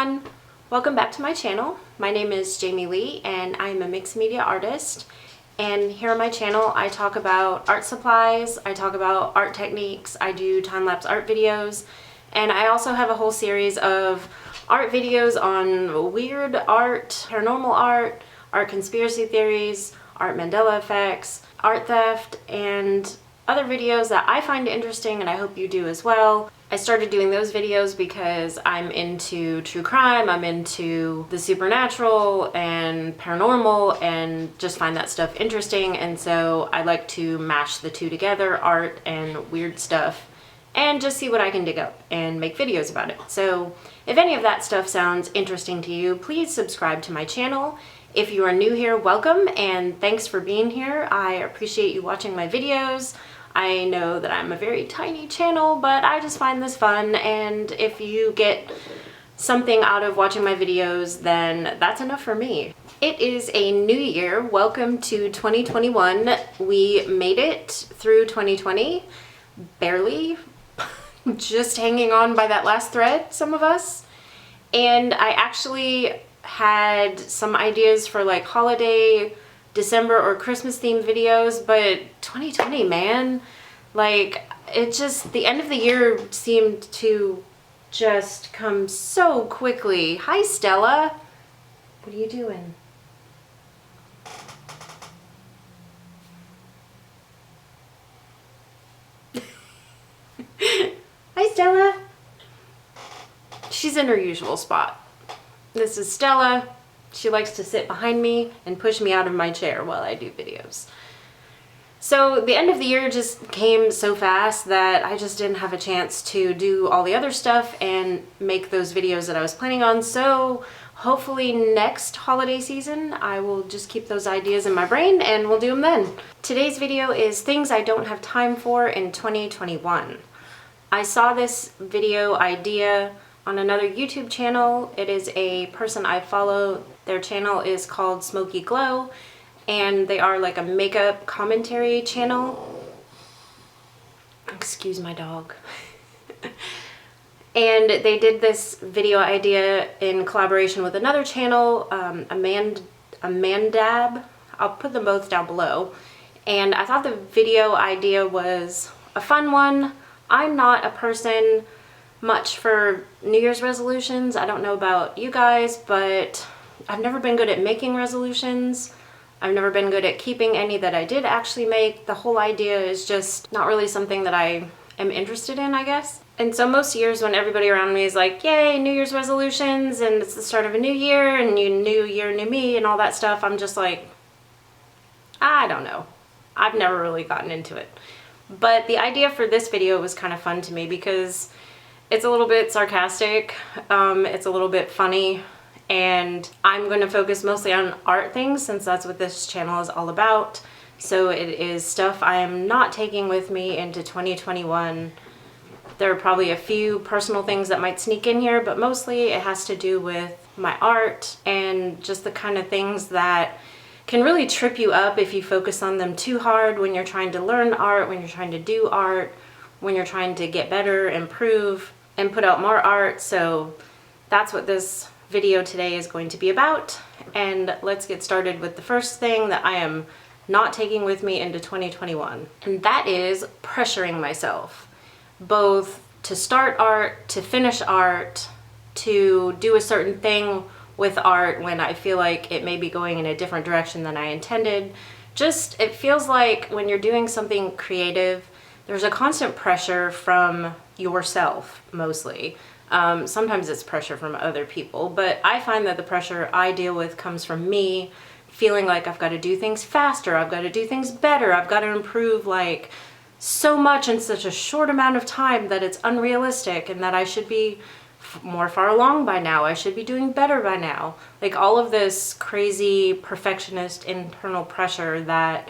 everyone! Welcome back to my channel. My name is Jaime Lee and I'm a mixed media artist, and here on my channel I talk about art supplies, I talk about art techniques, I do time-lapse art videos, and I also have a whole series of art videos on weird art, paranormal art, art conspiracy theories, art Mandela effects, art theft, and other videos that I find interesting and I hope you do as well. I started doing those videos because I'm into true crime, I'm into the supernatural and paranormal and just find that stuff interesting, and so I like to mash the two together, art and weird stuff, and just see what I can dig up and make videos about it. So if any of that stuff sounds interesting to you, please subscribe to my channel. If you are new here, welcome and thanks for being here. I appreciate you watching my videos. I know that I'm a very tiny channel, but I just find this fun, and if you get something out of watching my videos, then that's enough for me. It is a new year. Welcome to 2021. We made it through 2020, barely, just hanging on by that last thread, some of us. And I actually had some ideas for like holiday, December or Christmas themed videos, but 2020, man, like it just, the end of the year seemed to just come so quickly. Hi, Stella. What are you doing? Hi, Stella. She's in her usual spot. This is Stella. She likes to sit behind me and push me out of my chair while I do videos. So the end of the year just came so fast that I just didn't have a chance to do all the other stuff and make those videos that I was planning on. So hopefully next holiday season, I will just keep those ideas in my brain and we'll do them then. Today's video is things I don't have time for in 2021. I saw this video idea on another YouTube channel. It is a person I follow. Their channel is called Smoky Glow, and they are like a makeup commentary channel. Excuse my dog. And they did this video idea in collaboration with another channel, Amandab. I'll put them both down below. And I thought the video idea was a fun one. I'm not a person much for New Year's resolutions. I don't know about you guys, but I've never been good at making resolutions. I've never been good at keeping any that I did actually make. The whole idea is just not really something that I am interested in, I guess. And so most years when everybody around me is like, yay, New Year's resolutions, and it's the start of a new year, and new year, new me, and all that stuff, I'm just like, I don't know. I've never really gotten into it. But the idea for this video was kind of fun to me because it's a little bit sarcastic, it's a little bit funny, and I'm going to focus mostly on art things since that's what this channel is all about. So it is stuff I am not taking with me into 2021. There are probably a few personal things that might sneak in here, but mostly it has to do with my art and just the kind of things that can really trip you up if you focus on them too hard when you're trying to learn art, when you're trying to do art, when you're trying to get better, improve, and put out more art. So that's what this video today is going to be about. And let's get started with the first thing that I am not taking with me into 2021. And that is pressuring myself, both to start art, to finish art, to do a certain thing with art when I feel like it may be going in a different direction than I intended. Just, it feels like when you're doing something creative, there's a constant pressure from yourself, mostly. Sometimes it's pressure from other people, but I find that the pressure I deal with comes from me feeling like I've got to do things faster, I've got to do things better, I've got to improve like so much in such a short amount of time that it's unrealistic, and that I should be more far along by now, I should be doing better by now. Like all of this crazy perfectionist internal pressure that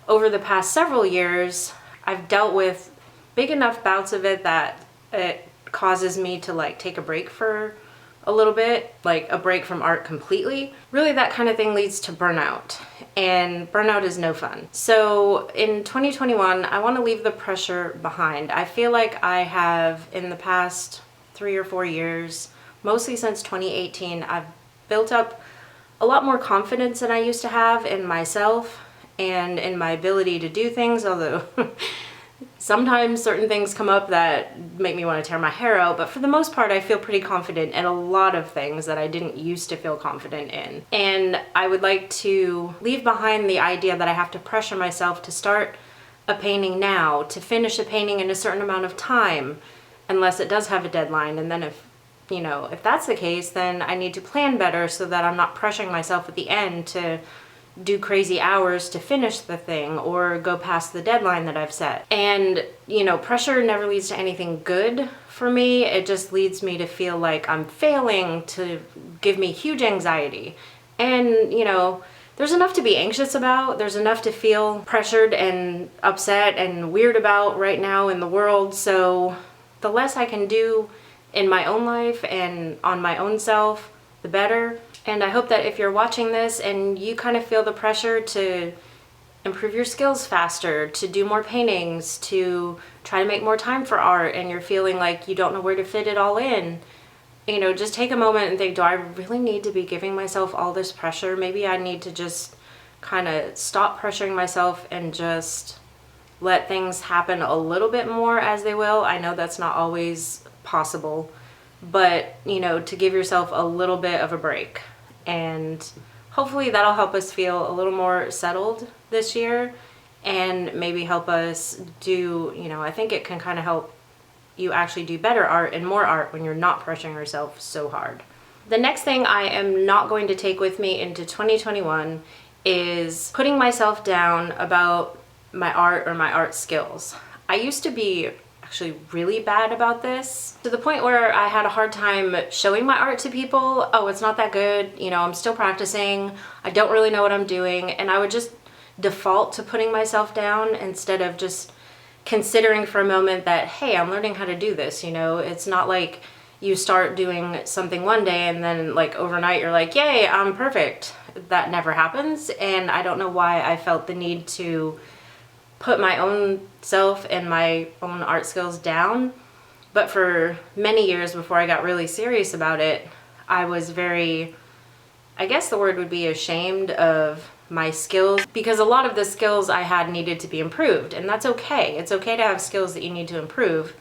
over the past several years I've dealt with big enough bouts of it that it causes me to like take a break for a little bit, like a break from art completely. Really that kind of thing leads to burnout, and burnout is no fun. So in 2021, I want to leave the pressure behind. I feel like I have in the past 3 or 4 years mostly since 2018, I've built up a lot more confidence than I used to have in myself and in my ability to do things, although sometimes certain things come up that make me want to tear my hair out, but for the most part I feel pretty confident in a lot of things that I didn't used to feel confident in. And I would like to leave behind the idea that I have to pressure myself to start a painting now, to finish a painting in a certain amount of time, unless it does have a deadline. And then if that's the case, then I need to plan better so that I'm not pressuring myself at the end to do crazy hours to finish the thing or go past the deadline that I've set. And, pressure never leads to anything good for me. It just leads me to feel like I'm failing, to give me huge anxiety. And, there's enough to be anxious about. There's enough to feel pressured and upset and weird about right now in the world. So the less I can do in my own life and on my own self, the better. And I hope that if you're watching this and you kind of feel the pressure to improve your skills faster, to do more paintings, to try to make more time for art, and you're feeling like you don't know where to fit it all in, just take a moment and think, do I really need to be giving myself all this pressure? Maybe I need to just kind of stop pressuring myself and just let things happen a little bit more as they will. I know that's not always possible, but to give yourself a little bit of a break, and hopefully that'll help us feel a little more settled this year and maybe help us do, I think it can kind of help you actually do better art and more art when you're not pressuring yourself so hard. The next thing I am not going to take with me into 2021 is putting myself down about my art or my art skills. I used to be actually really bad about this, to the point where I had a hard time showing my art to people. Oh, it's not that good, I'm still practicing, I don't really know what I'm doing, and I would just default to putting myself down instead of just considering for a moment that, hey, I'm learning how to do this. It's not like you start doing something one day and then like overnight you're like, yay, I'm perfect. That never happens, and I don't know why I felt the need to put my own self and my own art skills down. But for many years before I got really serious about it, I was very, I guess the word would be, ashamed of my skills, because a lot of the skills I had needed to be improved, and that's okay. It's okay to have skills that you need to improve.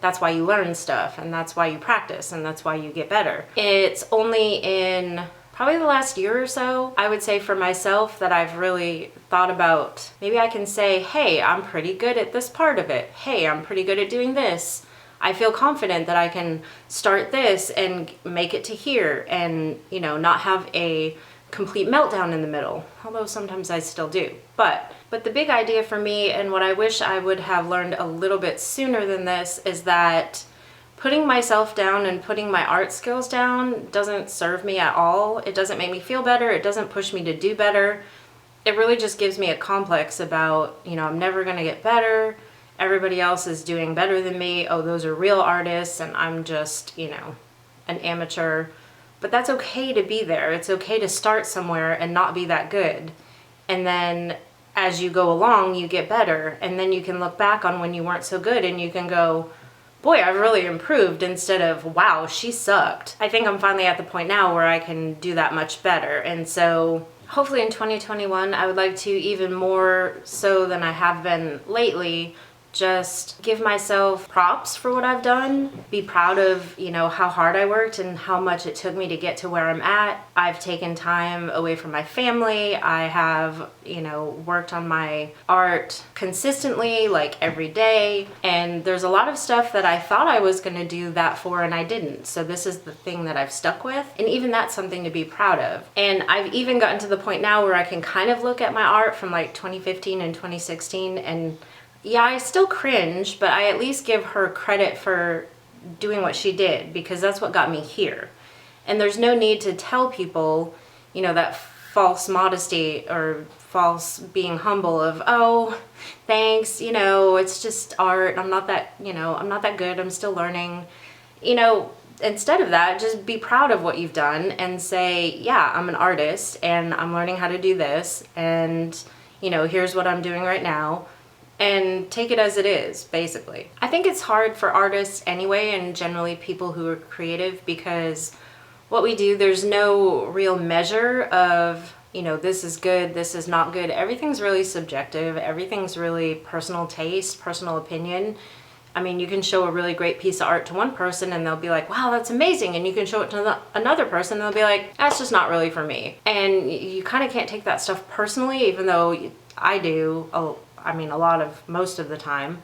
That's why you learn stuff, and that's why you practice, and that's why you get better. It's only in probably the last year or so, I would say, for myself, that I've really thought about, maybe I can say, hey, I'm pretty good at this part of it. Hey, I'm pretty good at doing this. I feel confident that I can start this and make it to here and, not have a complete meltdown in the middle, although sometimes I still do. But the big idea for me, and what I wish I would have learned a little bit sooner than this, is that putting myself down and putting my art skills down doesn't serve me at all. It doesn't make me feel better. It doesn't push me to do better. It really just gives me a complex about, I'm never going to get better. Everybody else is doing better than me. Oh, those are real artists and I'm just, an amateur. But that's okay to be there. It's okay to start somewhere and not be that good. And then as you go along, you get better. And then you can look back on when you weren't so good and you can go, boy, I've really improved, instead of, wow, she sucked. I think I'm finally at the point now where I can do that much better. And so hopefully in 2021, I would like to, even more so than I have been lately, just give myself props for what I've done, be proud of, how hard I worked and how much it took me to get to where I'm at. I've taken time away from my family. I have, worked on my art consistently, like every day. And there's a lot of stuff that I thought I was gonna do that for and I didn't. So this is the thing that I've stuck with. And even that's something to be proud of. And I've even gotten to the point now where I can kind of look at my art from like 2015 and 2016 and yeah, I still cringe, but I at least give her credit for doing what she did, because that's what got me here. And there's no need to tell people, that false modesty or false being humble of, oh, thanks, it's just art. I'm not that, I'm not that good. I'm still learning. Instead of that, just be proud of what you've done and say, yeah, I'm an artist and I'm learning how to do this. And, here's what I'm doing right now. and take it as it is, basically. I think it's hard for artists anyway, and generally people who are creative, because what we do, there's no real measure of, you know, this is good, this is not good. Everything's really subjective. Everything's really personal taste, personal opinion. I mean, you can show a really great piece of art to one person and they'll be like, wow, that's amazing. And you can show it to another person and they'll be like, that's just not really for me. And you kind of can't take that stuff personally, even though I do, I mean, most of the time.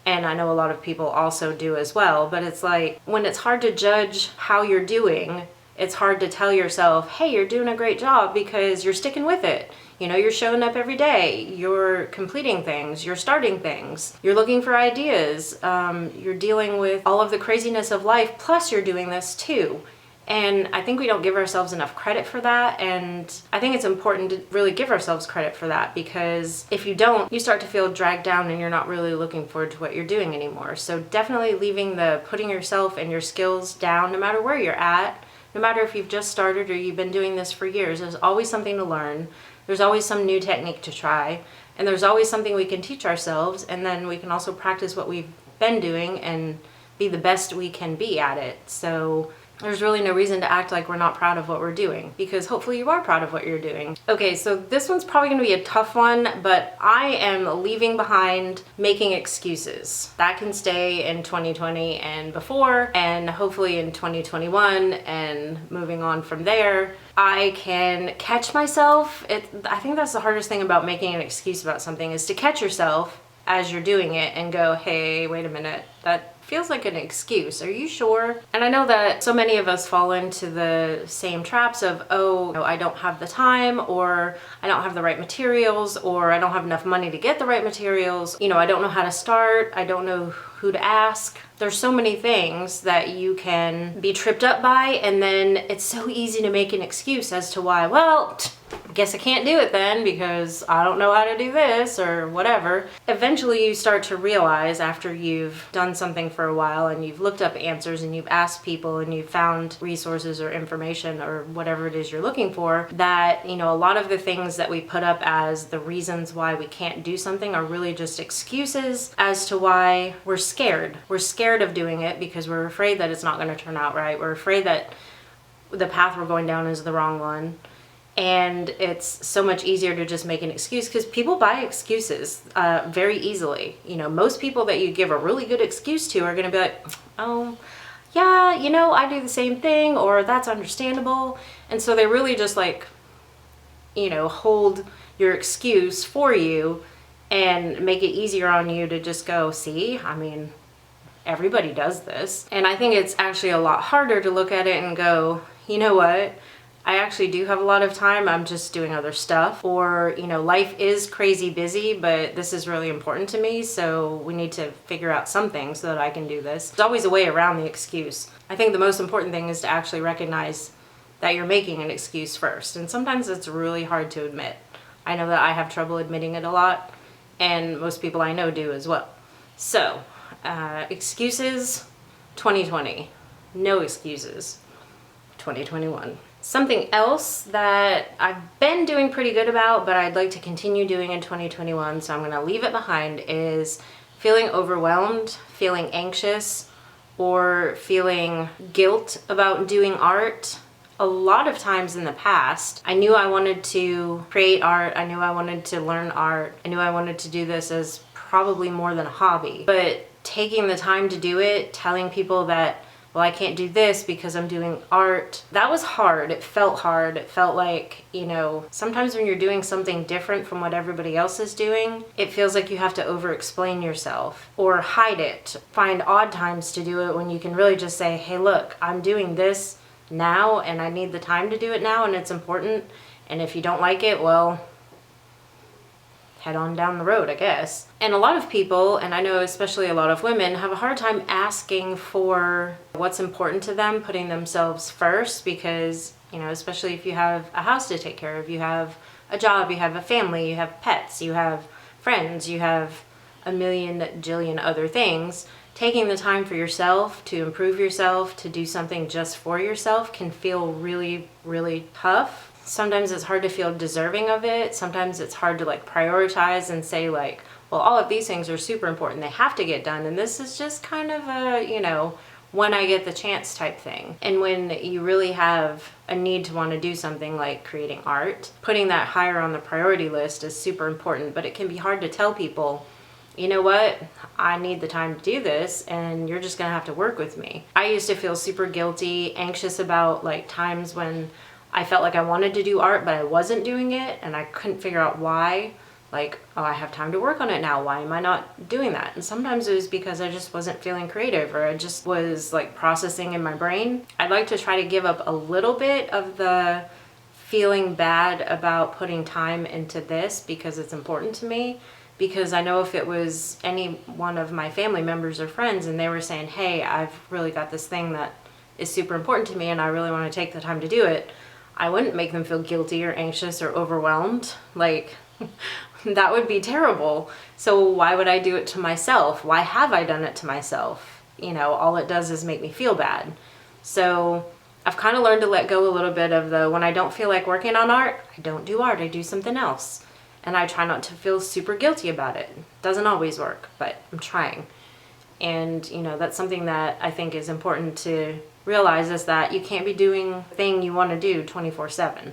And I know a lot of people also do as well. But it's like, when it's hard to judge how you're doing, it's hard to tell yourself, hey, you're doing a great job, because you're sticking with it. You know, you're showing up every day, you're completing things, you're starting things, you're looking for ideas, you're dealing with all of the craziness of life, plus you're doing this too. And I think we don't give ourselves enough credit for that, and I think it's important to really give ourselves credit for that, because if you don't, you start to feel dragged down and you're not really looking forward to what you're doing anymore. So definitely leaving the putting yourself and your skills down, no matter where you're at, no matter if you've just started or you've been doing this for years, there's always something to learn. There's always some new technique to try, and there's always something we can teach ourselves, and then we can also practice what we've been doing and be the best we can be at it. So there's really no reason to act like we're not proud of what we're doing, because hopefully you are proud of what you're doing. Okay, so this one's probably gonna be a tough one, but I am leaving behind making excuses. That can stay in 2020 and before, and hopefully in 2021 and moving on from there. I can catch myself. I think that's the hardest thing about making an excuse about something, is to catch yourself as you're doing it and go, hey, wait a minute, that feels like an excuse. Are you sure? And I know that so many of us fall into the same traps of, oh, no, I don't have the time, or I don't have the right materials, or I don't have enough money to get the right materials. You know, I don't know how to start. I don't know who to ask. There's so many things that you can be tripped up by, and then it's so easy to make an excuse as to why, well, I guess I can't do it then because I don't know how to do this or whatever. Eventually you start to realize, after you've done something for a while and you've looked up answers and you've asked people and you've found resources or information or whatever it is you're looking for, that, you know, a lot of the things that we put up as the reasons why we can't do something are really just excuses as to why we're scared. We're scared of doing it because we're afraid that it's not going to turn out right. We're afraid that the path we're going down is the wrong one. And it's so much easier to just make an excuse, because people buy excuses very easily. You know, most people that you give a really good excuse to are going to be like, oh, yeah, you know, I do the same thing, or that's understandable. And so they really just, like, you know, hold your excuse for you and make it easier on you to just go, see, I mean, everybody does this. And I think it's actually a lot harder to look at it and go, you know what? I actually do have a lot of time, I'm just doing other stuff. Or, you know, life is crazy busy, but this is really important to me, so we need to figure out something so that I can do this. There's always a way around the excuse. I think the most important thing is to actually recognize that you're making an excuse first. And sometimes it's really hard to admit. I know that I have trouble admitting it a lot, and most people I know do as well. So, excuses, 2020. No excuses, 2021. Something else that I've been doing pretty good about, but I'd like to continue doing in 2021, so I'm going to leave it behind, is feeling overwhelmed, feeling anxious, or feeling guilt about doing art. A lot of times in the past, I knew I wanted to create art, I knew I wanted to learn art, I knew I wanted to do this as probably more than a hobby. But taking the time to do it, telling people that, well, I can't do this because I'm doing art, that was hard. It felt hard. It felt like, you know, sometimes when you're doing something different from what everybody else is doing, it feels like you have to over-explain yourself or hide it. Find odd times to do it when you can really just say, hey, look, I'm doing this now and I need the time to do it now and it's important. And if you don't like it, well, head on down the road, I guess. And a lot of people, and I know especially a lot of women, have a hard time asking for what's important to them, putting themselves first, because, you know, especially if you have a house to take care of, you have a job, you have a family, you have pets, you have friends, you have a million jillion other things. Taking the time for yourself, to improve yourself, to do something just for yourself can feel really, really tough. Sometimes it's hard to feel deserving of it. Sometimes it's hard to like prioritize and say like, well, all of these things are super important. They have to get done. And this is just kind of a, you know, when I get the chance type thing. And when you really have a need to want to do something like creating art, putting that higher on the priority list is super important, but it can be hard to tell people, you know what, I need the time to do this and you're just gonna have to work with me. I used to feel super guilty, anxious about like times when I felt like I wanted to do art, but I wasn't doing it and I couldn't figure out why. Like, oh, I have time to work on it now. Why am I not doing that? And sometimes it was because I just wasn't feeling creative, or I just was like processing in my brain. I'd like to try to give up a little bit of the feeling bad about putting time into this because it's important to me. Because I know if it was any one of my family members or friends and they were saying, hey, I've really got this thing that is super important to me and I really want to take the time to do it, I wouldn't make them feel guilty or anxious or overwhelmed. Like, that would be terrible. So why would I do it to myself? Why have I done it to myself? You know, all it does is make me feel bad. So I've kind of learned to let go a little bit of the, when I don't feel like working on art, I don't do art, I do something else. And I try not to feel super guilty about it. Doesn't always work, but I'm trying. And, you know, that's something that I think is important to realize, is that you can't be doing the thing you want to do 24/7.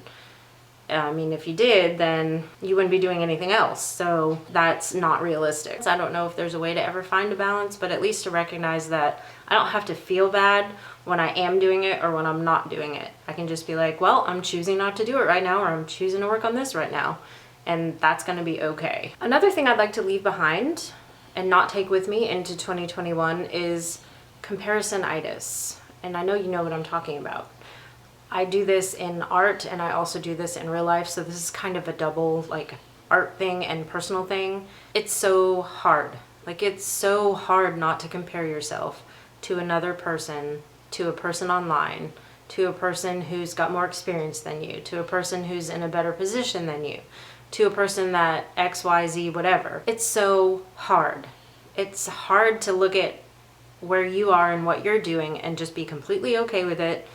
I mean, if you did, then you wouldn't be doing anything else. So that's not realistic. I don't know if there's a way to ever find a balance, but at least to recognize that I don't have to feel bad when I am doing it or when I'm not doing it. I can just be like, well, I'm choosing not to do it right now, or I'm choosing to work on this right now. And that's gonna be okay. Another thing I'd like to leave behind and not take with me into 2021 is comparison-itis. And I know you know what I'm talking about. I do this in art and I also do this in real life, so this is kind of a double like art thing and personal thing. It's so hard. Like, it's so hard not to compare yourself to another person, to a person online, to a person who's got more experience than you, to a person who's in a better position than you, to a person that XYZ whatever. It's so hard. It's hard to look at where you are and what you're doing and just be completely okay with it,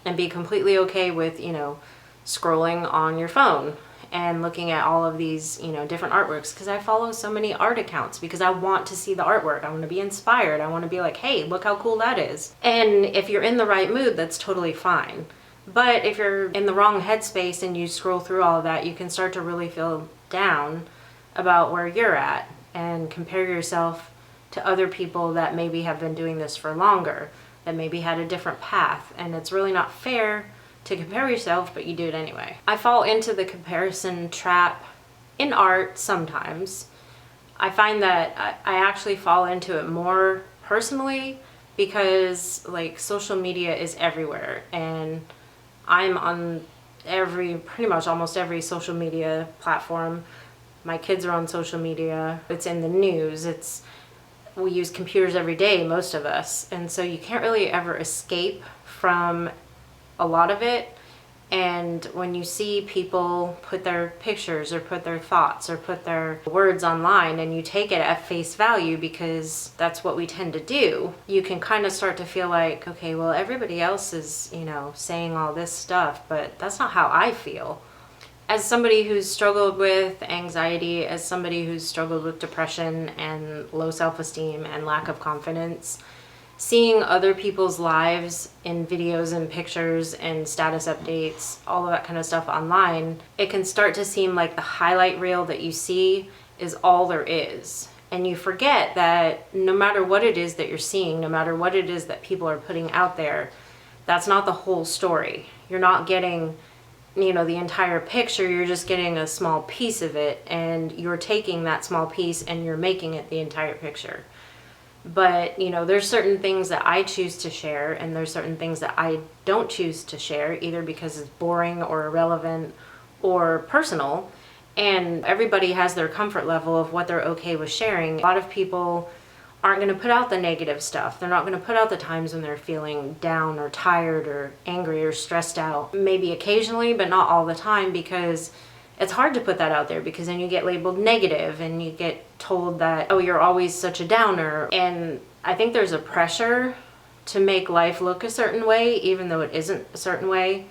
and be completely okay with, you know, scrolling on your phone and looking at all of these, you know, different artworks, because I follow so many art accounts because I want to see the artwork. I want to be inspired. I want to be like, hey, look how cool that is. And if you're in the right mood, that's totally fine. But if you're in the wrong headspace and you scroll through all of that, you can start to really feel down about where you're at and compare yourself to other people that maybe have been doing this for longer, that maybe had a different path. And it's really not fair to compare yourself, but you do it anyway. I fall into the comparison trap in art sometimes. I find that I actually fall into it more personally because like social media is everywhere, and I'm on pretty much almost every social media platform. My kids are on social media. It's in the news. We use computers every day, most of us. And so you can't really ever escape from a lot of it. And when you see people put their pictures or put their thoughts or put their words online and you take it at face value because that's what we tend to do, you can kind of start to feel like, okay, well, everybody else is, you know, saying all this stuff, but that's not how I feel. As somebody who's struggled with anxiety, as somebody who's struggled with depression and low self-esteem and lack of confidence, seeing other people's lives in videos and pictures and status updates, all of that kind of stuff online, it can start to seem like the highlight reel that you see is all there is. And you forget that no matter what it is that you're seeing, no matter what it is that people are putting out there, that's not the whole story. You're not getting, you know, the entire picture. You're just getting a small piece of it, and you're taking that small piece and you're making it the entire picture. But, you know, there's certain things that I choose to share, and there's certain things that I don't choose to share, either because it's boring or irrelevant or personal. And everybody has their comfort level of what they're okay with sharing. A lot of people aren't going to put out the negative stuff. They're not going to put out the times when they're feeling down or tired or angry or stressed out. Maybe occasionally, but not all the time, because it's hard to put that out there, because then you get labeled negative and you get told that, oh, you're always such a downer. And I think there's a pressure to make life look a certain way, even though it isn't a certain way.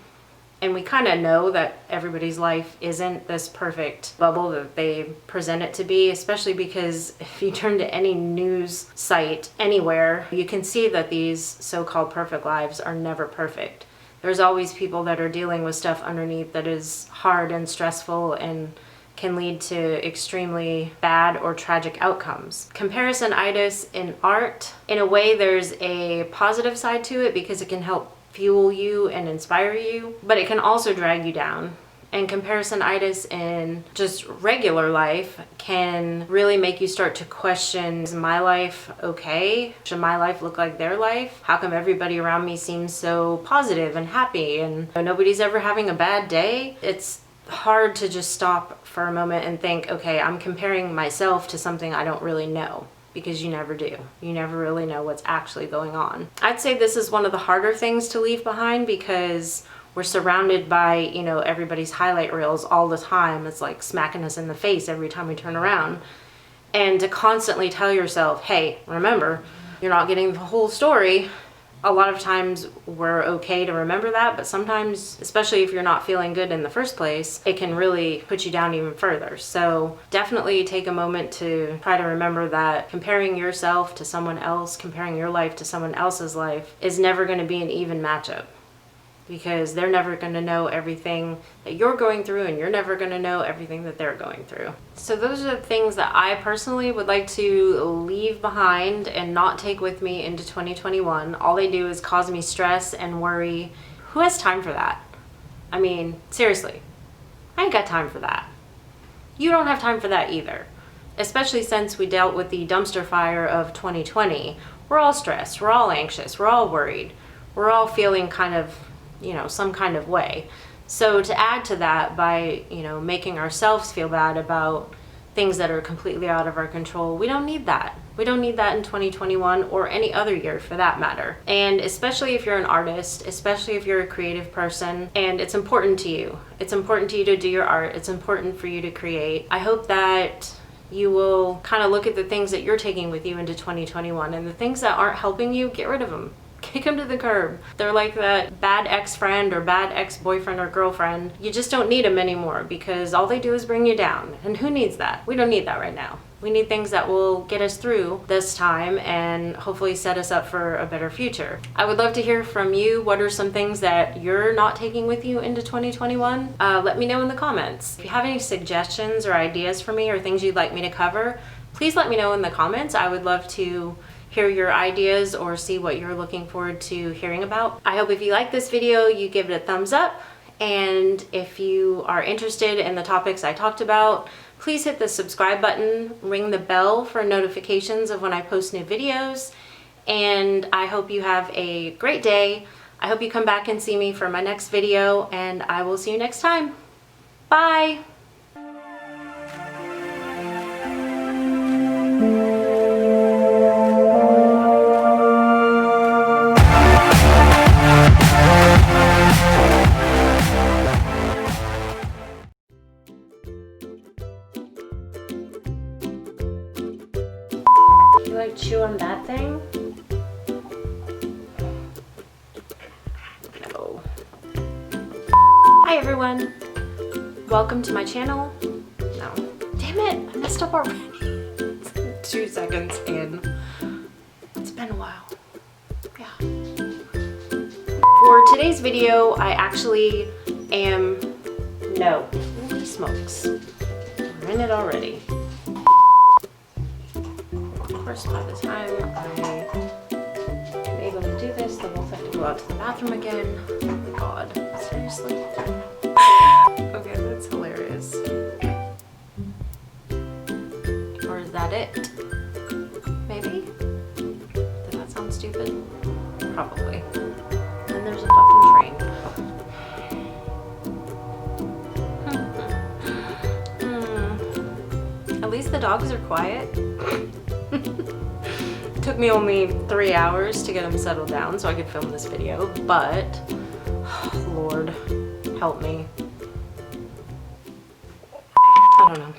And we kind of know that everybody's life isn't this perfect bubble that they present it to be, especially because if you turn to any news site anywhere, you can see that these so-called perfect lives are never perfect. There's always people that are dealing with stuff underneath that is hard and stressful and can lead to extremely bad or tragic outcomes. Comparison-itis in art, in a way there's a positive side to it because it can help fuel you and inspire you, but it can also drag you down. And comparison-itis in just regular life can really make you start to question, is my life okay? Should my life look like their life? How come everybody around me seems so positive and happy and nobody's ever having a bad day? It's hard to just stop for a moment and think, okay, I'm comparing myself to something I don't really know. Because you never do. You never really know what's actually going on. I'd say this is one of the harder things to leave behind because we're surrounded by, you know, everybody's highlight reels all the time. It's like smacking us in the face every time we turn around. And to constantly tell yourself, hey, remember, you're not getting the whole story. A lot of times we're okay to remember that, but sometimes, especially if you're not feeling good in the first place, it can really put you down even further. So definitely take a moment to try to remember that comparing yourself to someone else, comparing your life to someone else's life is never going to be an even matchup, because they're never going to know everything that you're going through and you're never going to know everything that they're going through. So those are the things that I personally would like to leave behind and not take with me into 2021. All they do is cause me stress and worry. Who has time for that? I mean, seriously, I ain't got time for that. You don't have time for that either. Especially since we dealt with the dumpster fire of 2020. We're all stressed, we're all anxious, we're all worried. We're all feeling kind of, you know, some kind of way. So to add to that by, you know, making ourselves feel bad about things that are completely out of our control, we don't need that. We don't need that in 2021 or any other year for that matter. And especially if you're an artist, especially if you're a creative person and it's important to you. It's important to you to do your art. It's important for you to create. I hope that you will kind of look at the things that you're taking with you into 2021 and the things that aren't helping you, get rid of them. Kick them to the curb. They're like that bad ex-friend or bad ex-boyfriend or girlfriend. You just don't need them anymore because all they do is bring you down. And who needs that? We don't need that right now. We need things that will get us through this time and hopefully set us up for a better future. I would love to hear from you. What are some things that you're not taking with you into 2021? Let me know in the comments. If you have any suggestions or ideas for me or things you'd like me to cover, please let me know in the comments. I would love to hear your ideas or see what you're looking forward to hearing about. I hope if you like this video, you give it a thumbs up. And if you are interested in the topics I talked about, please hit the subscribe button, ring the bell for notifications of when I post new videos. And I hope you have a great day. I hope you come back and see me for my next video, and I will see you next time. Bye. You like chew on that thing? No. Hi everyone. Welcome to my channel. No. Damn it, I messed up already. 2 seconds in. It's been a while. Yeah. For today's video, I actually am... No. Holy smokes. We're in it already. Of course, by the time I am able to do this, then we'll have to go out to the bathroom again. Oh my god. Seriously? Okay, that's hilarious. Or is that it? Maybe? Did that sound stupid? Probably. Then there's a fucking train. At least the dogs are quiet. It took me only 3 hours to get them settled down so I could film this video, but oh, Lord, help me. I don't know.